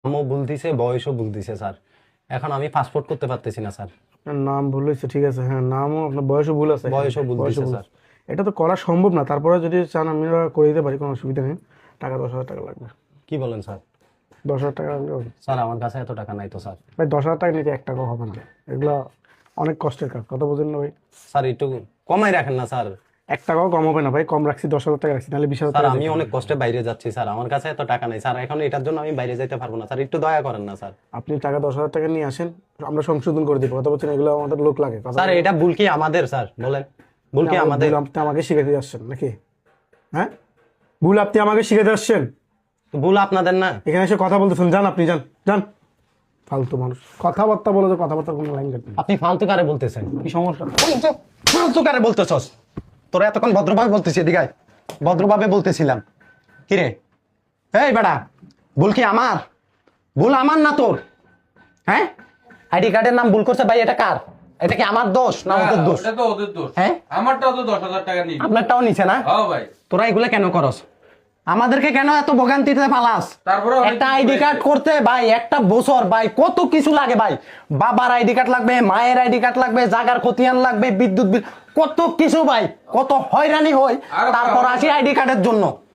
নামও ভুল দিছে, বয়সও ভুল দিছে স্যার। এখন আমি পাসপোর্ট করতে পারতেছি না স্যার। আপনার নাম ভুল হয়েছে, ঠিক আছে, হ্যাঁ, নামও আপনার বয়সও ভুল আছে, বয়সও ভুল দিছে ভুল স্যার। আছে। এটা তো করা সম্ভব না, তারপরে যদি চান আমরা করে দিতে পারি, কোনো অসুবিধা নেই। টাকা 10,000 টাকা লাগবে। কি বলেন স্যার? 10,000 টাকা লাগবে হবে। স্যার আমার কাছে এত টাকা নাই তো স্যার। ভাই 10,000 টাকা নিতে 1 টাকাও হবে না, এগুলো অনেক কষ্টের কাজ, কথা বোঝেন না ভাই? স্যার একটু কমাই রাখেন না স্যার। 1 টাকাও কম হবে না ভাই, কম রাখছি, 10,000 টাকা রাখছি, নাহলে 20,000 স্যার টাকা আমি দিতে অনেক হবে। কষ্টে বাইরে যাচ্ছি স্যার, আমার কাছে এত টাকা নাই স্যার। এখন এটার জন্য আমি বাইরে যাইতে পারবো না স্যার, একটু দয়া করেন না স্যার। আপনি টাকা 10,000 টাকা নিয়ে আসেন, আমরা সংশোধন করে দিব, কথা বলছেন, এগুলো আমাদের লোক লাগে, কথা স্যার বলেন। এটা ভুল কি আমাদের স্যার? বলেন, ভুল কি আমাদের? ভুল আপনি আমাকে শিখাতে আসছেন নাকি? হ্যাঁ, ভুল আপনি আমাকে শিখাতে আসছেন? ভুল আপনাদের না? এখানে এসে কথা বলতেছেন, যান আপনি, যান যান। ফালতু মানুষ, কথাবার্তা বলে তো, কথাবার্তার কোনো লাইন কাটবে। আপনি ফালতু কারে বলতেছেন? কি সমস্যা? ফালতু কারে বলতেছস? তোরা এতক্ষণ ভদ্রভাবে বলতেছি, এদিকে আয়। ভদ্রভাবে বলতেছিলাম। কিরে এই বেটা, ভুল কি আমার? ভুল আমার না তোর? হ্যাঁ, আইডি কার্ডের নাম ভুল করছে ভাই, এটা কার? এটা কি আমার দোষ না ওদের দোষ? ওটা তো ওদের দোষ। হ্যাঁ, আমারটাও তো 10,000 টাকা নিবি। আপনারটাও নিছে না? হ্যাঁ ভাই। তোরা এগুলো কেন করস? আমাদেরকে কেন এত ভোগান্তিতে পালাস? তারপরেও অনেক একটা কিছু আইডি কার্ড হয়েছে। করতে ভাই একটা বছর ভাই কত কিছু লাগে ভাই। বাবার আইডি কার্ড লাগবে, মায়ের আইডি কার্ড লাগবে, জাগার খতিয়ান লাগবে, বিদ্যুৎ বিল, কত কিছু ভাই, কত হয়রানি হয়। আর তারপর আসি আইডি কার্ডের জন্য।